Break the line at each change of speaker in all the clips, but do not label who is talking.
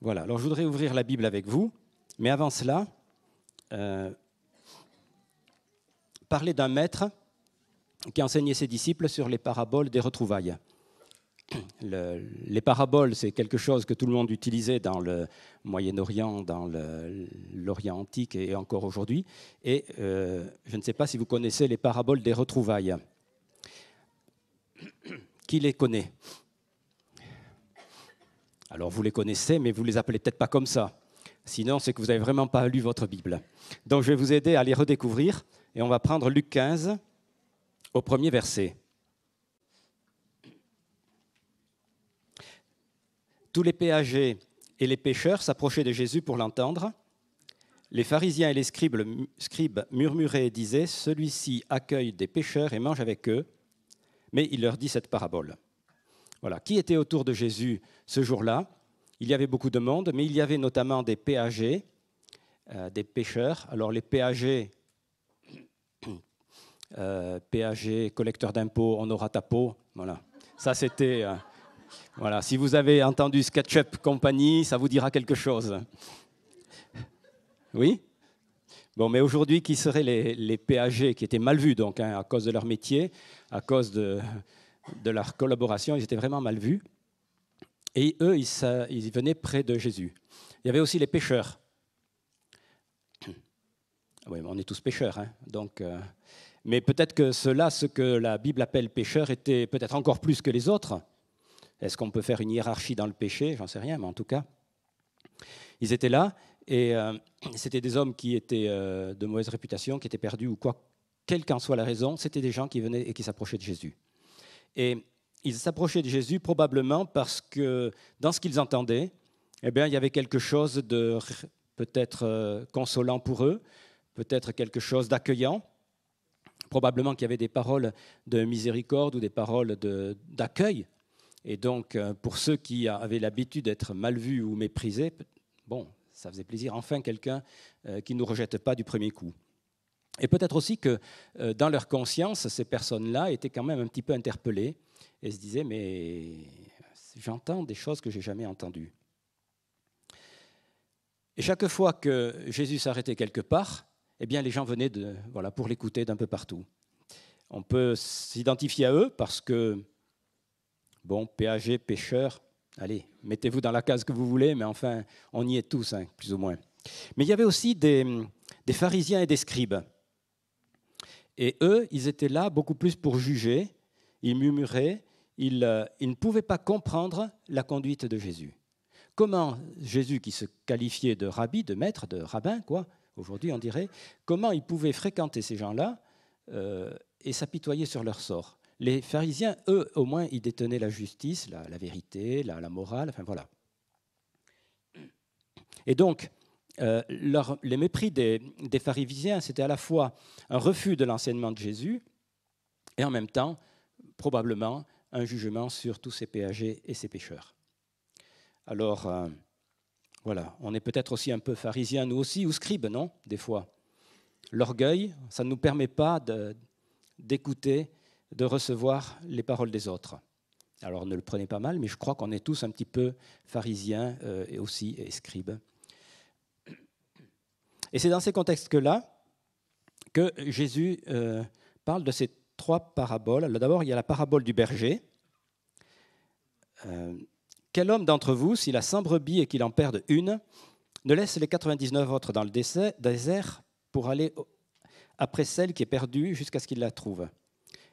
Voilà, alors je voudrais ouvrir la Bible avec vous, mais avant cela, parler d'un maître qui enseignait ses disciples sur les paraboles des retrouvailles. Les paraboles, c'est quelque chose que tout le monde utilisait dans le Moyen-Orient, dans l'Orient antique et encore aujourd'hui. Et je ne sais pas si vous connaissez les paraboles des retrouvailles. Qui les connaît? Alors vous les connaissez, mais vous ne les appelez peut-être pas comme ça. Sinon, c'est que vous n'avez vraiment pas lu votre Bible. Donc je vais vous aider à les redécouvrir. Et on va prendre Luc 15 au premier verset. Tous les péagers et les pêcheurs s'approchaient de Jésus pour l'entendre. Les pharisiens et les scribes murmuraient et disaient « Celui-ci accueille des pécheurs et mange avec eux. » Mais il leur dit cette parabole. Voilà. Qui était autour de Jésus ce jour-là? Il y avait beaucoup de monde, mais il y avait notamment des péagers, des pêcheurs. Alors les péagers, collecteurs d'impôts, on aura ta peau. Voilà. Ça c'était... Voilà, si vous avez entendu SketchUp Company, ça vous dira quelque chose. Oui? Bon, mais aujourd'hui, qui seraient les péagers qui étaient mal vus, donc, à cause de leur métier, à cause de leur collaboration, ils étaient vraiment mal vus. Et eux, ils venaient près de Jésus. Il y avait aussi les pêcheurs. Oui, on est tous pêcheurs, hein, donc... mais peut-être que ceux-là, ce que la Bible appelle pêcheurs, étaient peut-être encore plus que les autres. Est-ce qu'on peut faire une hiérarchie dans le péché? J'en sais rien, mais en tout cas, ils étaient là, et c'était des hommes qui étaient de mauvaise réputation, qui étaient perdus, ou quoi, quelle qu'en soit la raison, c'était des gens qui venaient et qui s'approchaient de Jésus. Et ils s'approchaient de Jésus probablement parce que dans ce qu'ils entendaient, eh bien, il y avait quelque chose de peut-être consolant pour eux, peut-être quelque chose d'accueillant, probablement qu'il y avait des paroles de miséricorde ou des paroles d'accueil. Et donc, pour ceux qui avaient l'habitude d'être mal vus ou méprisés, bon, ça faisait plaisir. Enfin, quelqu'un qui ne nous rejette pas du premier coup. Et peut-être aussi que dans leur conscience, ces personnes-là étaient quand même un petit peu interpellées et se disaient, mais j'entends des choses que je n'ai jamais entendues. Et chaque fois que Jésus s'arrêtait quelque part, eh bien, les gens venaient pour l'écouter d'un peu partout. On peut s'identifier à eux parce que bon, péagers, pêcheurs, allez, mettez-vous dans la case que vous voulez, mais enfin, on y est tous, hein, plus ou moins. Mais il y avait aussi des pharisiens et des scribes. Et eux, ils étaient là beaucoup plus pour juger, ils murmuraient, ils ne pouvaient pas comprendre la conduite de Jésus. Comment Jésus, qui se qualifiait de rabbi, de maître, de rabbin, quoi, aujourd'hui on dirait, comment il pouvait fréquenter ces gens-là et s'apitoyer sur leur sort? Les pharisiens, eux, au moins, ils détenaient la justice, la vérité, la morale, enfin voilà. Et donc, les mépris des pharisiens, c'était à la fois un refus de l'enseignement de Jésus et en même temps, probablement, un jugement sur tous ces péagers et ces pécheurs. Alors, voilà, on est peut-être aussi un peu pharisiens, nous aussi, ou scribes, non? Des fois. L'orgueil, ça ne nous permet pas d'écouter, de recevoir les paroles des autres. Alors ne le prenez pas mal, mais je crois qu'on est tous un petit peu pharisiens et aussi et scribes. Et c'est dans ces contextes-là que Jésus parle de ces trois paraboles. Alors, d'abord, il y a la parabole du berger. Quel homme d'entre vous, s'il a 100 brebis et qu'il en perde une, ne laisse les 99 autres dans le désert pour aller après celle qui est perdue jusqu'à ce qu'il la trouve?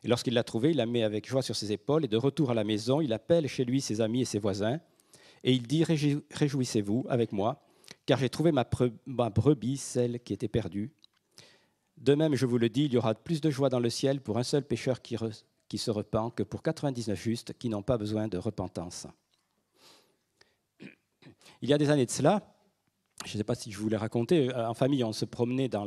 Et lorsqu'il l'a trouvée, il la met avec joie sur ses épaules et de retour à la maison, il appelle chez lui ses amis et ses voisins et il dit « Réjouissez-vous avec moi, car j'ai trouvé ma brebis, celle qui était perdue. De même, je vous le dis, il y aura plus de joie dans le ciel pour un seul pécheur qui se repent que pour 99 justes qui n'ont pas besoin de repentance. » Il y a des années de cela, je ne sais pas si je vous l'ai raconté, en famille, on se promenait dans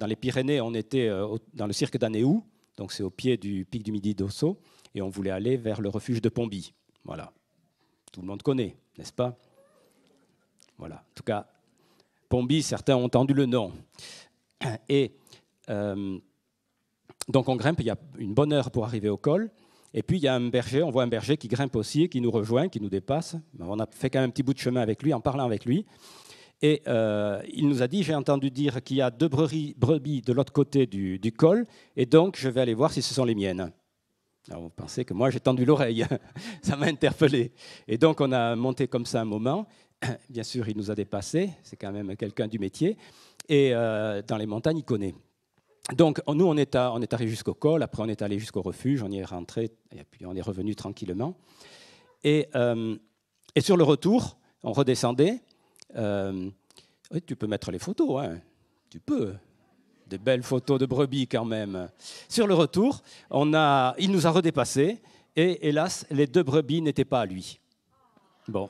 les Pyrénées, on était dans le cirque d'Anéou, donc c'est au pied du pic du Midi d'Ossau, et on voulait aller vers le refuge de Pomby. Voilà, tout le monde connaît, n'est-ce pas? Voilà, en tout cas, Pomby, certains ont entendu le nom. Et donc on grimpe, il y a une bonne heure pour arriver au col, Et puis il y a un berger, on voit un berger qui grimpe aussi, qui nous rejoint, qui nous dépasse. On a fait quand même un petit bout de chemin avec lui, en parlant avec lui. Et il nous a dit, j'ai entendu dire qu'il y a 2 brebis de l'autre côté du col, et donc je vais aller voir si ce sont les miennes. Alors vous pensez que moi j'ai tendu l'oreille, ça m'a interpellé. Et donc on a monté comme ça un moment. Bien sûr, il nous a dépassés, c'est quand même quelqu'un du métier. Et dans les montagnes, il connaît. Donc nous, on est arrivé jusqu'au col, après on est allé jusqu'au refuge, on y est rentré, et puis on est revenu tranquillement. Et sur le retour, on redescendait. Oui, tu peux mettre les photos, hein. Tu peux. Des belles photos de brebis quand même. Sur le retour, il nous a redépassés et hélas, les 2 brebis n'étaient pas à lui. Bon.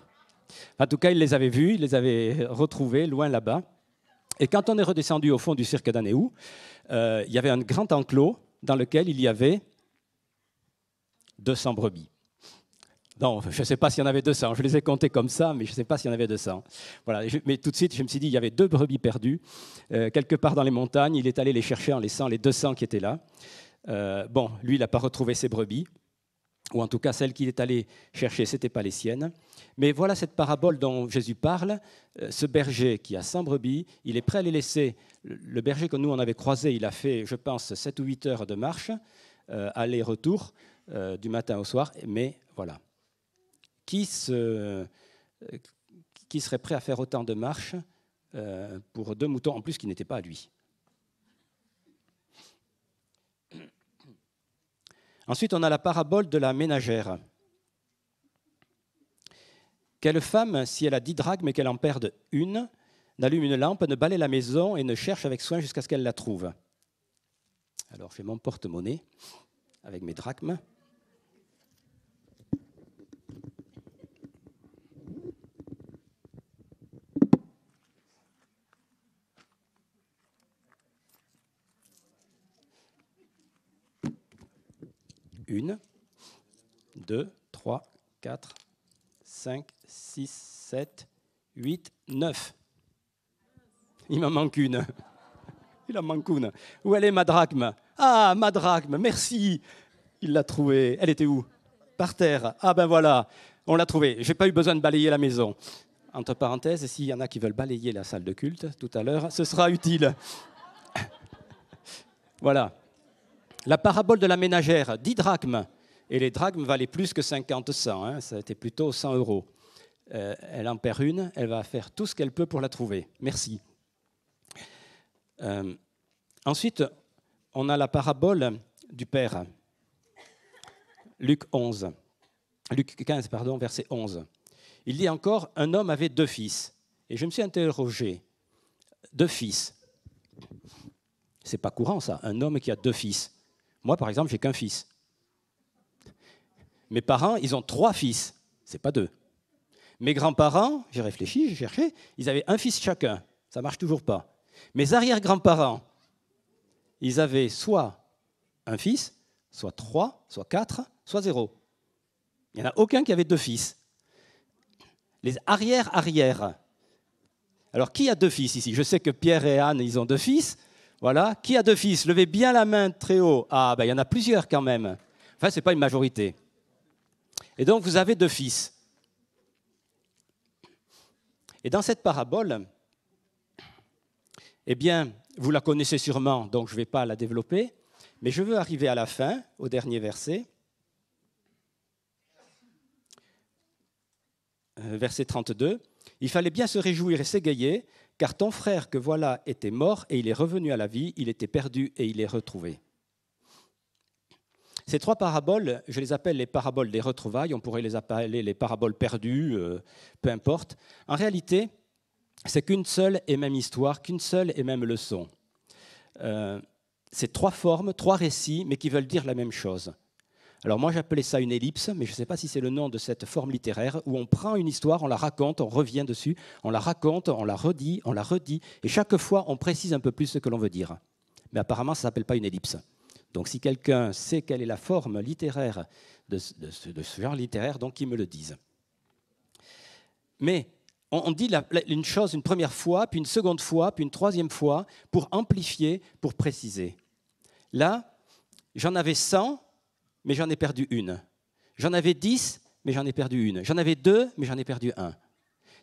En tout cas, il les avait vues, il les avait retrouvées loin là-bas. Et quand on est redescendu au fond du cirque d'Anéou, il y avait un grand enclos dans lequel il y avait 200 brebis. Non, je ne sais pas s'il y en avait 200, je les ai comptés comme ça, mais je ne sais pas s'il y en avait 200. Voilà. Mais tout de suite, je me suis dit, il y avait 2 brebis perdues, quelque part dans les montagnes. Il est allé les chercher en laissant les 200 qui étaient là. Bon, lui, il n'a pas retrouvé ses brebis, ou en tout cas, celles qu'il est allé chercher, ce n'étaient pas les siennes. Mais voilà cette parabole dont Jésus parle. Ce berger qui a 100 brebis, il est prêt à les laisser. Le berger que nous, on avait croisé, il a fait, je pense, 7 ou 8 heures de marche, aller-retour, du matin au soir, mais voilà. Qui serait prêt à faire autant de marches pour 2 moutons, en plus qui n'étaient pas à lui? Ensuite, on a la parabole de la ménagère. Quelle femme, si elle a 10 drachmes et qu'elle en perde une, n'allume une lampe, ne balaie la maison et ne cherche avec soin jusqu'à ce qu'elle la trouve? Alors, j'ai mon porte-monnaie avec mes drachmes. Une, 2, 3, 4, 5, 6, 7, 8, 9. Il m'en manque une. Il en manque une. Où elle est, ma drachme? Ah, ma drachme, merci. Il l'a trouvée. Elle était où? Par terre. Ah ben voilà, on l'a trouvée. Je n'ai pas eu besoin de balayer la maison. Entre parenthèses, s'il y en a qui veulent balayer la salle de culte tout à l'heure, ce sera utile. Voilà. La parabole de la ménagère, 10 drachmes. Et les drachmes valaient plus que 50 100, hein, ça a été plutôt 100 €. Elle en perd une, elle va faire tout ce qu'elle peut pour la trouver. Merci. Ensuite, on a la parabole du Père. Luc 15, pardon, verset 11. Il dit encore, un homme avait 2 fils. Et je me suis interrogé, 2 fils. C'est pas courant ça, un homme qui a 2 fils. Moi, par exemple, j'ai qu'un fils. Mes parents, ils ont 3 fils, c'est pas 2. Mes grands-parents, j'ai réfléchi, j'ai cherché, ils avaient un fils chacun, ça marche toujours pas. Mes arrière-grands-parents, ils avaient soit un fils, soit 3, soit 4, soit 0. Il n'y en a aucun qui avait 2 fils. Les arrière-arrière. Alors, qui a 2 fils ici? Je sais que Pierre et Anne, ils ont 2 fils. Voilà. Qui a 2 fils? Levez bien la main très haut. Ah, ben, il y en a plusieurs quand même. Enfin, ce n'est pas une majorité. Et donc, vous avez 2 fils. Et dans cette parabole, eh bien, vous la connaissez sûrement, donc je ne vais pas la développer, mais je veux arriver à la fin, au dernier verset. Verset 32. Il fallait bien se réjouir et s'égayer, car ton frère que voilà était mort et il est revenu à la vie, il était perdu et il est retrouvé. Ces 3 paraboles, je les appelle les paraboles des retrouvailles, on pourrait les appeler les paraboles perdues, peu importe. En réalité, c'est qu'une seule et même histoire, qu'une seule et même leçon. C'est 3 formes, 3 récits, mais qui veulent dire la même chose. Alors moi j'appelais ça une ellipse, mais je ne sais pas si c'est le nom de cette forme littéraire, où on prend une histoire, on la raconte, on revient dessus, on la raconte, on la redit, et chaque fois on précise un peu plus ce que l'on veut dire. Mais apparemment ça ne s'appelle pas une ellipse. Donc si quelqu'un sait quelle est la forme littéraire de ce genre littéraire, donc qu'il me le dise. Mais on dit une chose une première fois, puis une seconde fois, puis une troisième fois, pour amplifier, pour préciser. Là, j'en avais 100, mais j'en ai perdu une. J'en avais 10, mais j'en ai perdu une. J'en avais 2, mais j'en ai perdu un.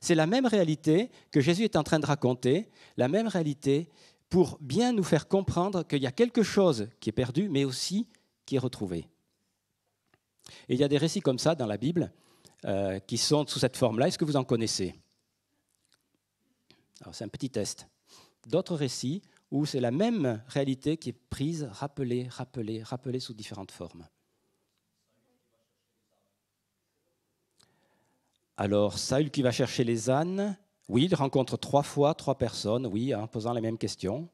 C'est la même réalité que Jésus est en train de raconter, la même réalité pour bien nous faire comprendre qu'il y a quelque chose qui est perdu, mais aussi qui est retrouvé. Et il y a des récits comme ça dans la Bible qui sont sous cette forme-là. Est-ce que vous en connaissez? Alors, c'est un petit test. D'autres récits où c'est la même réalité qui est prise, rappelée sous différentes formes. Alors, Saül qui va chercher les ânes, oui, il rencontre 3 fois 3 personnes, oui, en posant les mêmes questions.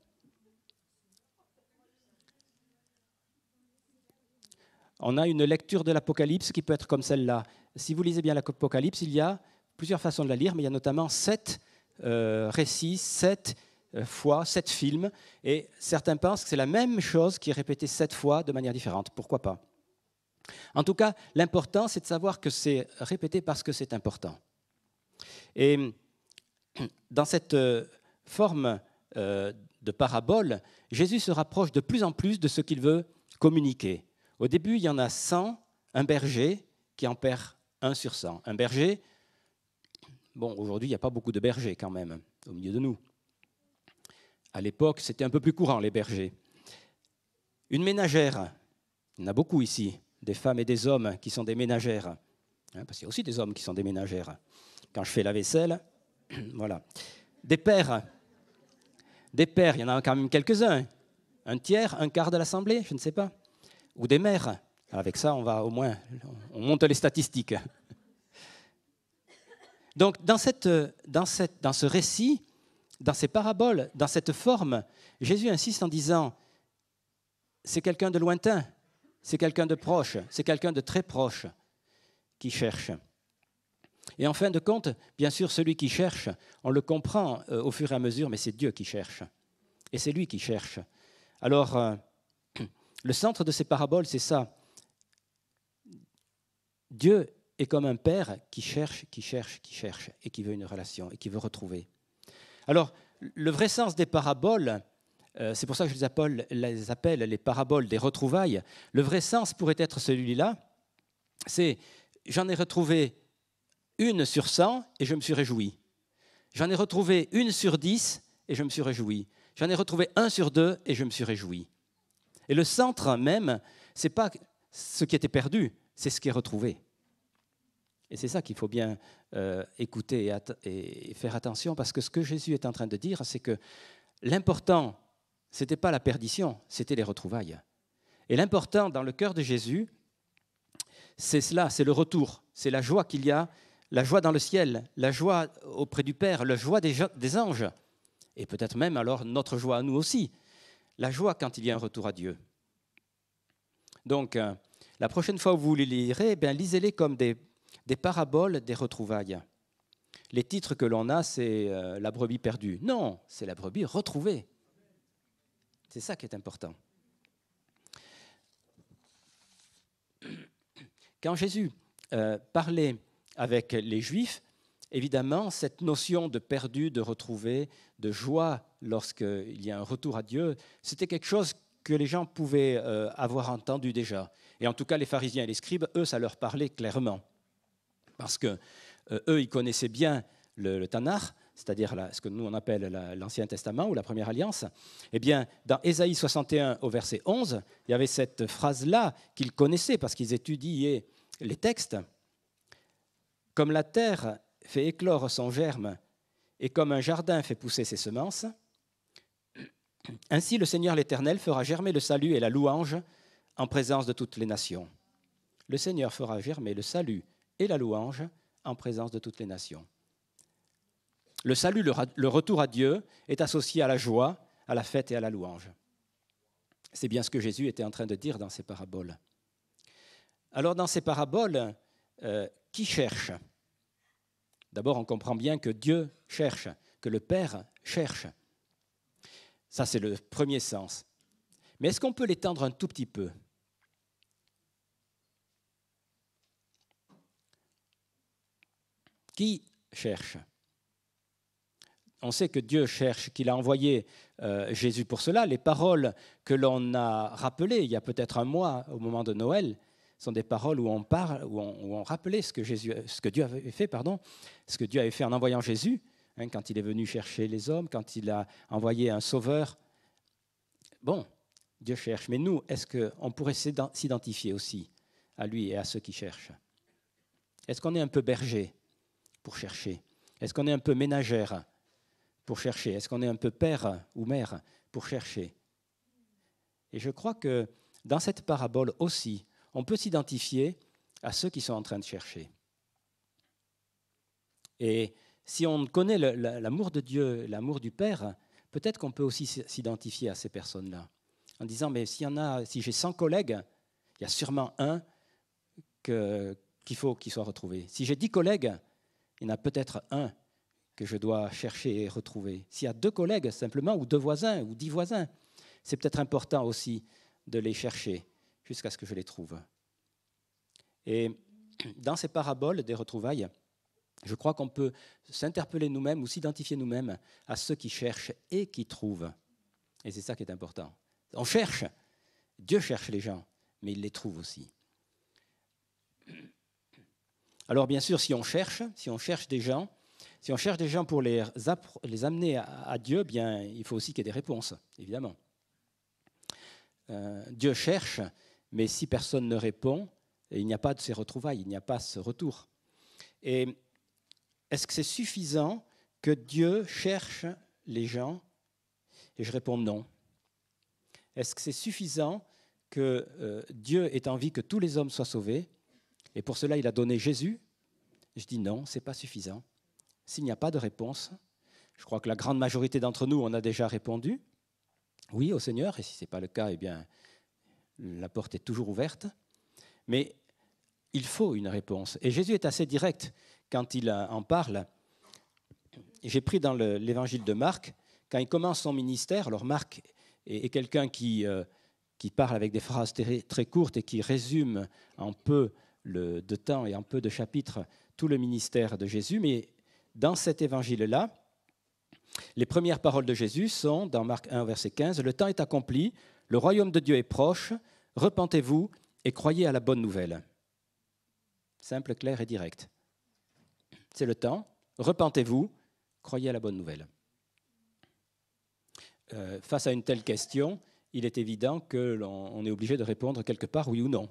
On a une lecture de l'Apocalypse qui peut être comme celle-là. Si vous lisez bien l'Apocalypse, il y a plusieurs façons de la lire, mais il y a notamment 7 récits, 7 fois, 7 films, et certains pensent que c'est la même chose qui est répétée 7 fois de manière différente. Pourquoi pas? En tout cas, l'important, c'est de savoir que c'est répété parce que c'est important. Et dans cette forme de parabole, Jésus se rapproche de plus en plus de ce qu'il veut communiquer. Au début, il y en a 100, un berger qui en perd 1 sur 100. Un berger, bon, aujourd'hui, il n'y a pas beaucoup de bergers quand même, au milieu de nous. À l'époque, c'était un peu plus courant, les bergers. Une ménagère, il y en a beaucoup ici, des femmes et des hommes qui sont des ménagères. Parce qu'il y a aussi des hommes qui sont des ménagères. Quand je fais la vaisselle, voilà. Des pères, il y en a quand même quelques-uns. Un tiers, un quart de l'Assemblée, je ne sais pas. Ou des mères. Avec ça, on monte les statistiques. Donc, dans ce récit, dans ces paraboles, dans cette forme, Jésus insiste en disant, c'est quelqu'un de lointain, c'est quelqu'un de proche, c'est quelqu'un de très proche qui cherche. Et en fin de compte, bien sûr, celui qui cherche, on le comprend au fur et à mesure, mais c'est Dieu qui cherche. Et c'est lui qui cherche. Alors, le centre de ces paraboles, c'est ça. Dieu est comme un père qui cherche, et qui veut une relation, et qui veut retrouver. Alors, le vrai sens des paraboles, c'est pour ça que je les appelle les paraboles des retrouvailles. Le vrai sens pourrait être celui-là, c'est j'en ai retrouvé 1 sur 100 et je me suis réjoui. J'en ai retrouvé 1 sur 10 et je me suis réjoui. J'en ai retrouvé 1 sur 2 et je me suis réjoui. Et le centre même, ce n'est pas ce qui était perdu, c'est ce qui est retrouvé. Et c'est ça qu'il faut bien écouter et faire attention, parce que ce que Jésus est en train de dire, c'est que l'important, ce n'était pas la perdition, c'était les retrouvailles. Et l'important dans le cœur de Jésus, c'est cela, c'est le retour, c'est la joie qu'il y a, la joie dans le ciel, la joie auprès du Père, la joie des anges, et peut-être même alors notre joie à nous aussi, la joie quand il y a un retour à Dieu. Donc, la prochaine fois où vous les lirez, lisez-les comme des paraboles des retrouvailles. Les titres que l'on a, c'est la brebis perdue. Non, c'est la brebis retrouvée. C'est ça qui est important. Quand Jésus parlait avec les Juifs, évidemment, cette notion de perdu, de retrouvé, de joie lorsqu'il y a un retour à Dieu, c'était quelque chose que les gens pouvaient avoir entendu déjà. Et en tout cas, les pharisiens et les scribes, eux, ça leur parlait clairement. Parce que eux, ils connaissaient bien le Tanakh, c'est-à-dire ce que nous on appelle l'Ancien Testament ou la Première Alliance. Eh bien, dans Ésaïe 61 au verset 11, il y avait cette phrase-là qu'ils connaissaient parce qu'ils étudiaient les textes. « Comme la terre fait éclore son germe et comme un jardin fait pousser ses semences, ainsi le Seigneur l'Éternel fera germer le salut et la louange en présence de toutes les nations. » Le Seigneur fera germer le salut et la louange en présence de toutes les nations. Le salut, le retour à Dieu, est associé à la joie, à la fête et à la louange. C'est bien ce que Jésus était en train de dire dans ces paraboles. Alors, dans ces paraboles, qui cherche? D'abord, on comprend bien que Dieu cherche, que le Père cherche. Ça, c'est le premier sens. Mais est-ce qu'on peut l'étendre un tout petit peu? Qui cherche? On sait que Dieu cherche, qu'il a envoyé Jésus pour cela. Les paroles que l'on a rappelées il y a peut-être un mois, au moment de Noël, Ce sont des paroles où on parle, où on rappelait ce que Dieu avait fait, ce que Dieu avait fait en envoyant Jésus, hein, quand il est venu chercher les hommes, quand il a envoyé un sauveur. Bon, Dieu cherche, mais nous, est-ce qu'on pourrait s'identifier aussi à lui et à ceux qui cherchent? Est-ce qu'on est un peu berger pour chercher? Est-ce qu'on est un peu ménagère pour chercher? Est-ce qu'on est un peu père ou mère pour chercher? Et je crois que dans cette parabole aussi, on peut s'identifier à ceux qui sont en train de chercher. Et si on connaît l'amour de Dieu, l'amour du Père, peut-être qu'on peut aussi s'identifier à ces personnes-là. En disant, mais si j'ai 100 collègues, il y a sûrement un qu'il faut qu'il soit retrouvé. Si j'ai 10 collègues, il y en a peut-être un que je dois chercher et retrouver. S'il y a 2 collègues simplement, ou 2 voisins, ou 10 voisins, c'est peut-être important aussi de les chercher jusqu'à ce que je les trouve. Et dans ces paraboles des retrouvailles, je crois qu'on peut s'interpeller nous-mêmes ou s'identifier nous-mêmes à ceux qui cherchent et qui trouvent. Et c'est ça qui est important. On cherche, Dieu cherche les gens, mais il les trouve aussi. Alors bien sûr, si on cherche des gens, pour les amener à Dieu, bien, il faut aussi qu'il y ait des réponses, évidemment. Dieu cherche, mais si personne ne répond, il n'y a pas de ces retrouvailles, il n'y a pas ce retour. Et est-ce que c'est suffisant que Dieu cherche les gens? Et je réponds non. Est-ce que c'est suffisant que Dieu ait envie que tous les hommes soient sauvés, et pour cela il a donné Jésus? Je dis non, ce n'est pas suffisant. S'il n'y a pas de réponse, je crois que la grande majorité d'entre nous, on a déjà répondu oui au Seigneur, et si ce n'est pas le cas, eh bien, la porte est toujours ouverte. Mais il faut une réponse. Et Jésus est assez direct quand il en parle. J'ai pris dans l'évangile de Marc, quand il commence son ministère, alors Marc est quelqu'un qui parle avec des phrases très courtes et qui résume en peu de temps et en peu de chapitres tout le ministère de Jésus, mais dans cet évangile-là, les premières paroles de Jésus sont, dans Marc 1, verset 15, « Le temps est accompli, le royaume de Dieu est proche, repentez-vous et croyez à la bonne nouvelle. » Simple, clair et direct. C'est le temps, repentez-vous, croyez à la bonne nouvelle. Face à une telle question, il est évident qu'on est obligé de répondre quelque part oui ou non.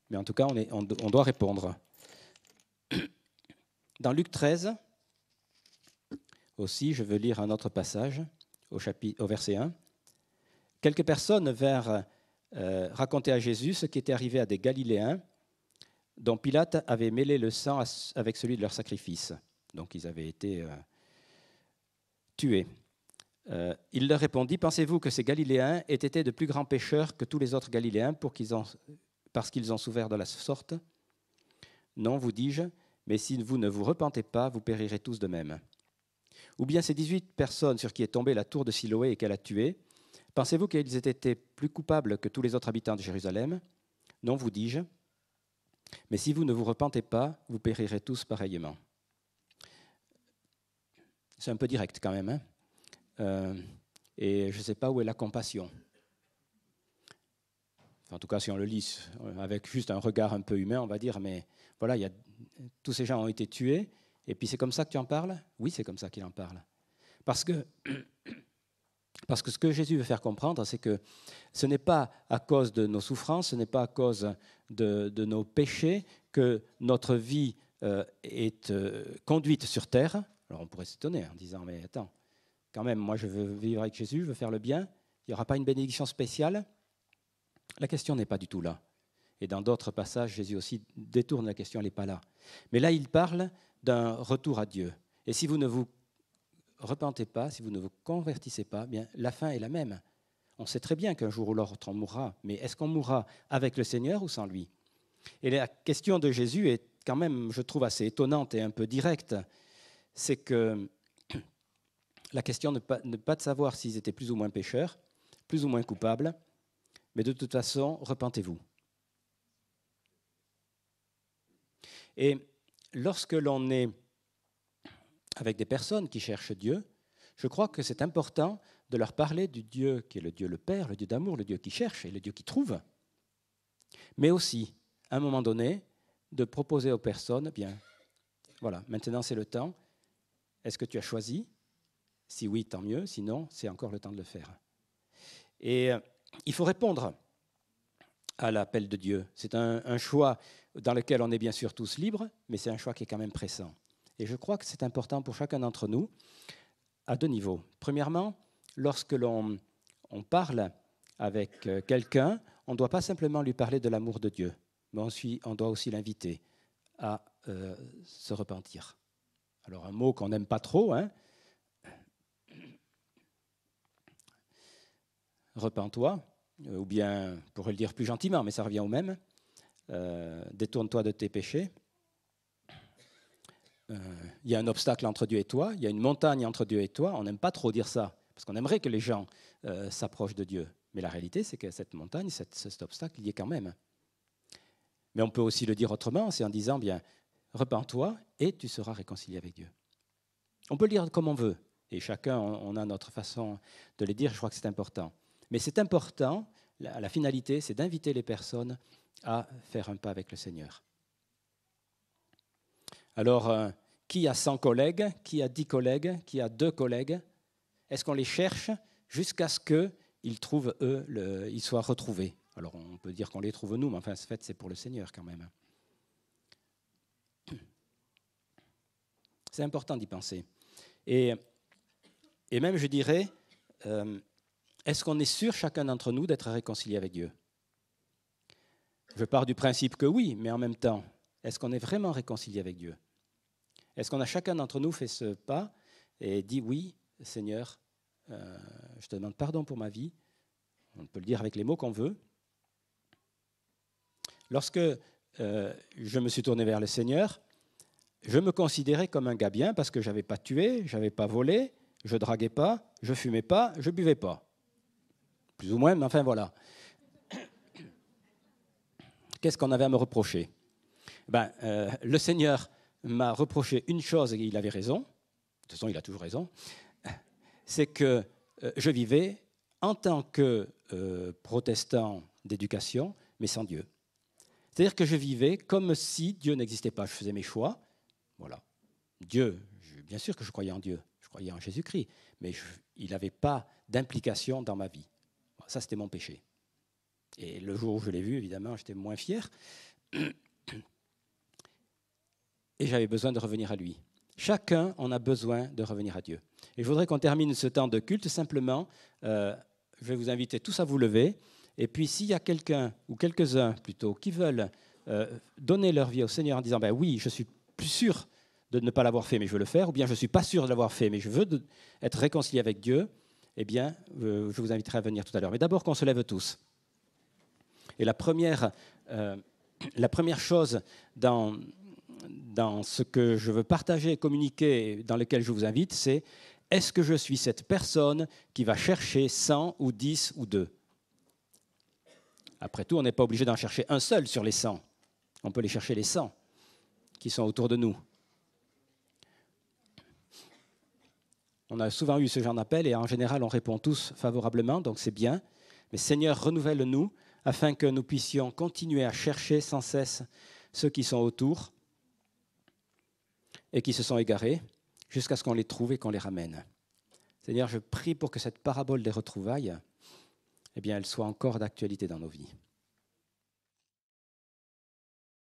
Mais en tout cas, on doit répondre. Dans Luc 13, aussi, je veux lire un autre passage, au verset 1. Quelques personnes vinrent raconter à Jésus ce qui était arrivé à des Galiléens dont Pilate avait mêlé le sang avec celui de leur sacrifice. Donc ils avaient été tués. Il leur répondit, « Pensez-vous que ces Galiléens aient été de plus grands pécheurs que tous les autres Galiléens parce qu'ils ont souffert de la sorte? Non, vous dis-je, mais si vous ne vous repentez pas, vous périrez tous de même. Ou bien ces 18 personnes sur qui est tombée la tour de Siloé et qu'elle a tuées, pensez-vous qu'ils aient été plus coupables que tous les autres habitants de Jérusalem? Non, vous dis-je, mais si vous ne vous repentez pas, vous périrez tous pareillement. » C'est un peu direct quand même, hein, et je ne sais pas où est la compassion. En tout cas, si on le lit avec juste un regard un peu humain, on va dire, mais voilà, tous ces gens ont été tués, et puis c'est comme ça que tu en parles? Oui, c'est comme ça qu'il en parle. Parce que ce que Jésus veut faire comprendre, c'est que ce n'est pas à cause de nos souffrances, ce n'est pas à cause de nos péchés que notre vie est conduite sur terre. Alors on pourrait s'étonner en disant, mais attends, quand même, moi je veux vivre avec Jésus, je veux faire le bien, il n'y aura pas une bénédiction spéciale? La question n'est pas du tout là. Et dans d'autres passages, Jésus aussi détourne la question, elle n'est pas là. Mais là, il parle d'un retour à Dieu. Et si vous ne vous repentez pas, si vous ne vous convertissez pas, bien, la fin est la même. On sait très bien qu'un jour ou l'autre, on mourra. Mais est-ce qu'on mourra avec le Seigneur ou sans lui? Et la question de Jésus est quand même, je trouve, assez étonnante et un peu directe. C'est que la question n'est pas de savoir s'ils étaient plus ou moins pécheurs, plus ou moins coupables, mais de toute façon, repentez-vous. Et lorsque l'on est avec des personnes qui cherchent Dieu, je crois que c'est important de leur parler du Dieu qui est le Dieu le Père, le Dieu d'amour, le Dieu qui cherche et le Dieu qui trouve, mais aussi à un moment donné, de proposer aux personnes, bien, voilà, maintenant c'est le temps. Est-ce que tu as choisi? Si oui, tant mieux. Sinon, c'est encore le temps de le faire. Et il faut répondre à l'appel de Dieu. C'est un choix dans lequel on est bien sûr tous libres, mais c'est un choix qui est quand même pressant. Et je crois que c'est important pour chacun d'entre nous à deux niveaux. Premièrement, lorsque l'on parle avec quelqu'un, on ne doit pas simplement lui parler de l'amour de Dieu, mais on doit aussi l'inviter à se repentir. Alors un mot qu'on n'aime pas trop, hein. Repens-toi, ou bien, on pourrait le dire plus gentiment, mais ça revient au même, détourne-toi de tes péchés. Il y a un obstacle entre Dieu et toi, il y a une montagne entre Dieu et toi. On n'aime pas trop dire ça, parce qu'on aimerait que les gens s'approchent de Dieu. Mais la réalité, c'est que cette montagne, cet obstacle, il y est quand même. Mais on peut aussi le dire autrement, c'est en disant, bien, repens-toi et tu seras réconcilié avec Dieu. On peut le dire comme on veut, et chacun, on a notre façon de le dire, je crois que c'est important. Mais c'est important, la finalité, c'est d'inviter les personnes à faire un pas avec le Seigneur. Alors, qui a 100 collègues, qui a 10 collègues, qui a 2 collègues? Est-ce qu'on les cherche jusqu'à ce qu'ils trouvent, eux, ils soient retrouvés? Alors, on peut dire qu'on les trouve nous, mais enfin, en fait, c'est pour le Seigneur quand même. C'est important d'y penser. Et même, je dirais, est-ce qu'on est sûr, chacun d'entre nous, d'être réconcilié avec Dieu? Je pars du principe que oui, mais en même temps, est-ce qu'on est vraiment réconcilié avec Dieu? Est-ce qu'on a chacun d'entre nous fait ce pas et dit oui, Seigneur, je te demande pardon pour ma vie? On peut le dire avec les mots qu'on veut. Lorsque je me suis tourné vers le Seigneur, je me considérais comme un gars bien parce que je n'avais pas tué, je n'avais pas volé, je ne draguais pas, je ne fumais pas, je ne buvais pas. Plus ou moins, mais enfin voilà. Qu'est-ce qu'on avait à me reprocher? Le Seigneur m'a reproché une chose, et il avait raison, de toute façon il a toujours raison, c'est que je vivais en tant que protestant d'éducation, mais sans Dieu. C'est-à-dire que je vivais comme si Dieu n'existait pas. Je faisais mes choix, voilà. Dieu, bien sûr que je croyais en Dieu, je croyais en Jésus-Christ, mais il n'avait pas d'implication dans ma vie. Ça, c'était mon péché. Et le jour où je l'ai vu, évidemment, j'étais moins fier. Et j'avais besoin de revenir à lui. Chacun en a besoin de revenir à Dieu. Et je voudrais qu'on termine ce temps de culte simplement. Je vais vous inviter tous à vous lever. Et puis s'il y a quelqu'un, ou quelques-uns plutôt, qui veulent donner leur vie au Seigneur en disant « oui, je suis plus sûr de ne pas l'avoir fait, mais je veux le faire », ou bien « je ne suis pas sûr de l'avoir fait, mais je veux être réconcilié avec Dieu », eh bien, je vous inviterai à venir tout à l'heure. Mais d'abord qu'on se lève tous. Et la première chose dans ce que je veux partager et communiquer, dans lequel je vous invite, c'est est-ce que je suis cette personne qui va chercher 100 ou 10 ou 2? Après tout, on n'est pas obligé d'en chercher un seul sur les 100. On peut les chercher les 100 qui sont autour de nous. On a souvent eu ce genre d'appel et en général, on répond tous favorablement, donc c'est bien. Mais Seigneur, renouvelle-nous afin que nous puissions continuer à chercher sans cesse ceux qui sont autour et qui se sont égarés, jusqu'à ce qu'on les trouve et qu'on les ramène. Seigneur, je prie pour que cette parabole des retrouvailles, eh bien, elle soit encore d'actualité dans nos vies.